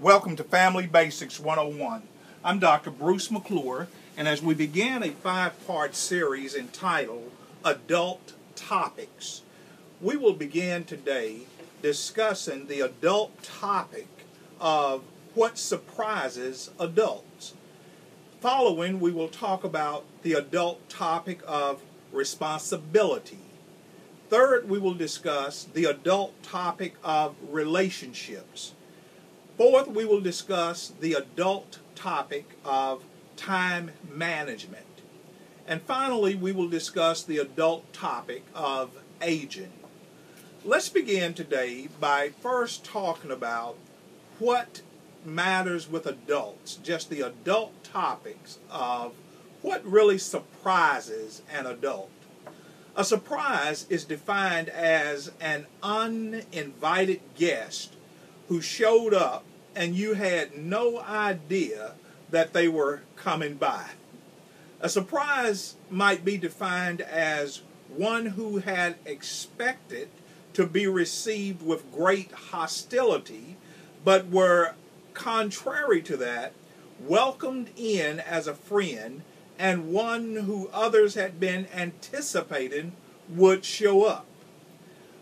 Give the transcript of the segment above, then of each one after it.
Welcome to Family Basics 101. I'm Dr. Bruce McClure, and as we begin a 5-part series entitled Adult Topics, we will begin today discussing the adult topic of what surprises adults. Following, we will talk about the adult topic of responsibility. Third, we will discuss the adult topic of relationships. Fourth, we will discuss the adult topic of time management. And finally, we will discuss the adult topic of aging. Let's begin today by first talking about what matters with adults, just the adult topics of what really surprises an adult. A surprise is defined as an uninvited guest who showed up and you had no idea that they were coming by. A surprise might be defined as one who had expected to be received with great hostility, but were, contrary to that, welcomed in as a friend and one who others had been anticipating would show up.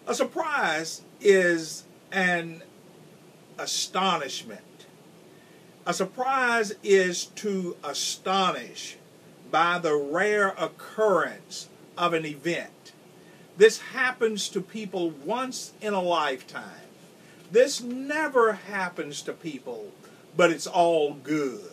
A surprise is an astonishment. A surprise is to astonish by the rare occurrence of an event. This happens to people once in a lifetime. This never happens to people, but it's all good.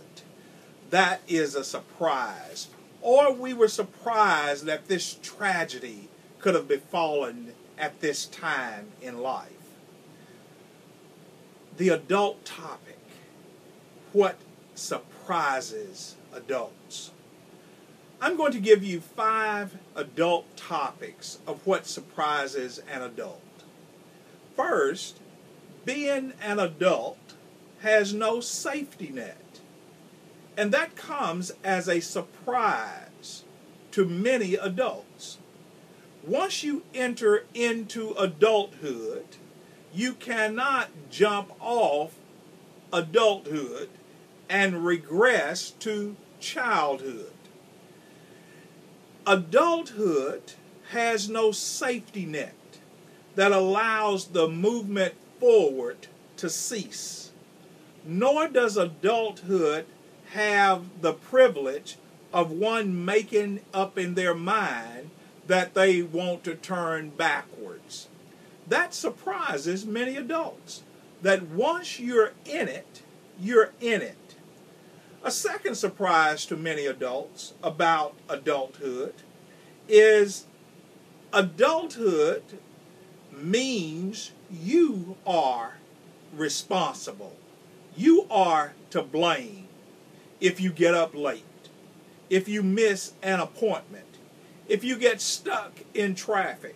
That is a surprise. Or we were surprised that this tragedy could have befallen at this time in life. The adult topic, what surprises adults. I'm going to give you 5 adult topics of what surprises an adult. First, being an adult has no safety net. And that comes as a surprise to many adults. Once you enter into adulthood, you cannot jump off adulthood and regress to childhood. Adulthood has no safety net that allows the movement forward to cease. Nor does adulthood have the privilege of one making up in their mind that they want to turn backwards. That surprises many adults, that once you're in it, you're in it. A second surprise to many adults about adulthood is adulthood means you are responsible. You are to blame if you get up late, if you miss an appointment, if you get stuck in traffic,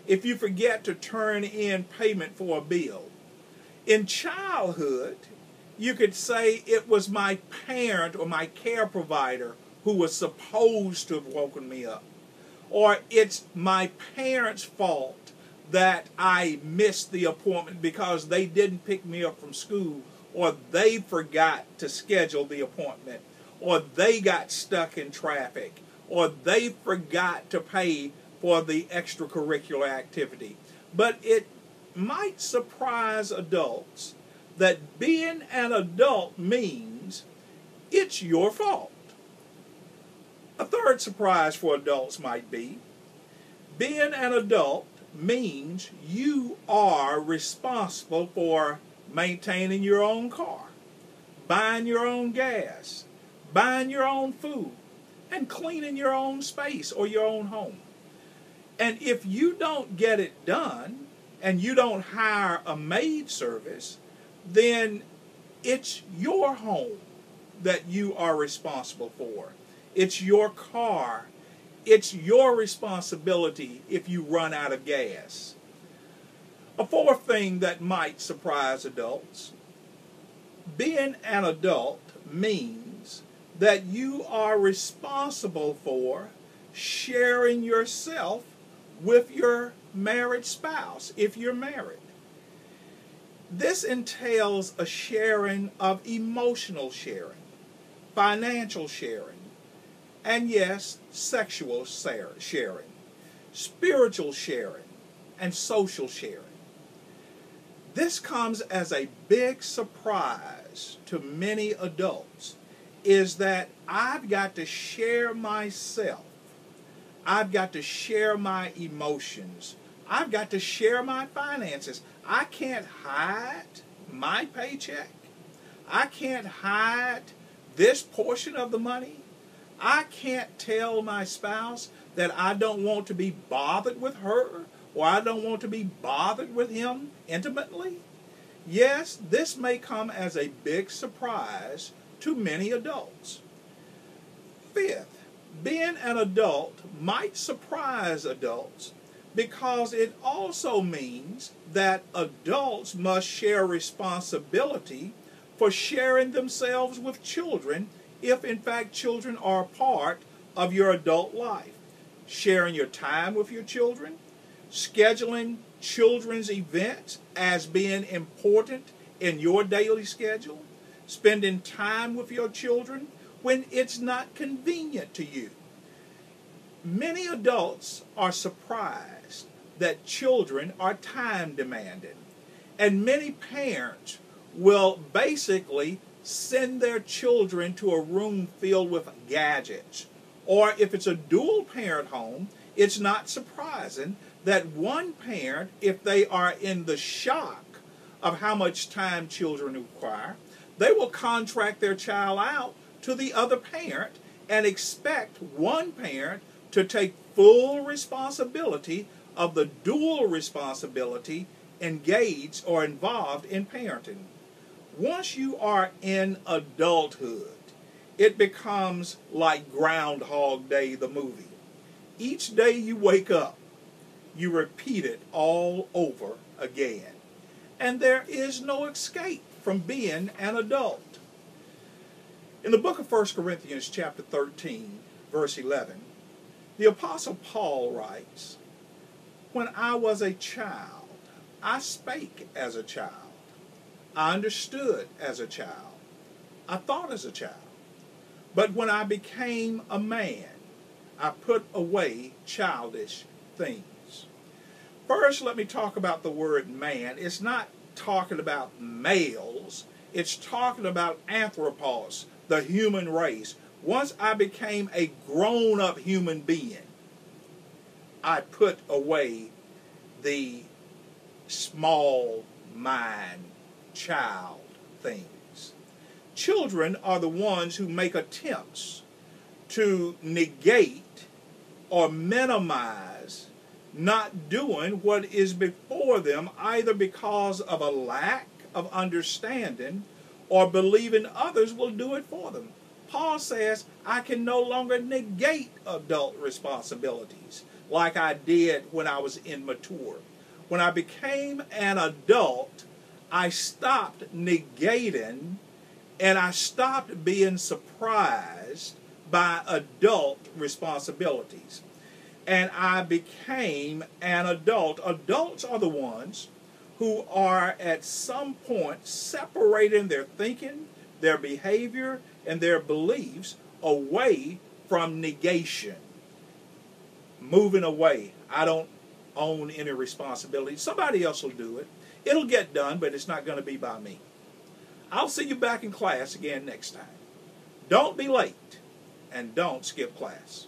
if you forget to turn in payment for a bill. In childhood, you could say it was my parent or my care provider who was supposed to have woken me up. Or it's my parents' fault that I missed the appointment because they didn't pick me up from school, or they forgot to schedule the appointment, or they got stuck in traffic, or they forgot to pay for the extracurricular activity. But it might surprise adults that being an adult means it's your fault. A third surprise for adults might be being an adult means you are responsible for maintaining your own car, buying your own gas, buying your own food, and cleaning your own space or your own home. And if you don't get it done and you don't hire a maid service, then it's your home that you are responsible for. It's your car. It's your responsibility if you run out of gas. A fourth thing that might surprise adults, being an adult means that you are responsible for sharing yourself with your married spouse, if you're married. This entails a sharing of emotional sharing, financial sharing, and yes, sexual sharing, spiritual sharing, and social sharing. This comes as a big surprise to many adults, is that I've got to share myself. I've got to share my emotions. I've got to share my finances. I can't hide my paycheck. I can't hide this portion of the money. I can't tell my spouse that I don't want to be bothered with her, or I don't want to be bothered with him intimately. Yes, this may come as a big surprise to many adults. Fifth, being an adult might surprise adults because it also means that adults must share responsibility for sharing themselves with children if in fact children are a part of your adult life. Sharing your time with your children, scheduling children's events as being important in your daily schedule, spending time with your children when it's not convenient to you. Many adults are surprised that children are time demanding, and many parents will basically send their children to a room filled with gadgets. Or if it's a dual parent home, it's not surprising that one parent, if they are in the shock of how much time children require, they will contract their child out to the other parent and expect one parent to take full responsibility of the dual responsibility engaged or involved in parenting. Once you are in adulthood, it becomes like Groundhog Day, the movie. Each day you wake up, you repeat it all over again. And there is no escape from being an adult. In the book of 1 Corinthians chapter 13, verse 11, the Apostle Paul writes, "When I was a child, I spake as a child. I understood as a child. I thought as a child. But when I became a man, I put away childish things." First, let me talk about the word man. It's not talking about males. It's talking about anthropos, the human race. Once I became a grown-up human being, I put away the small mind, child things. Children are the ones who make attempts to negate or minimize not doing what is before them, either because of a lack of understanding or believing others will do it for them. Paul says, I can no longer negate adult responsibilities like I did when I was immature. When I became an adult, I stopped negating and I stopped being surprised by adult responsibilities. And I became an adult. Adults are the ones who are at some point separating their thinking, their behavior, and their beliefs away from negation. Moving away. I don't own any responsibility. Somebody else will do it. It'll get done, but it's not going to be by me. I'll see you back in class again next time. Don't be late, and don't skip class.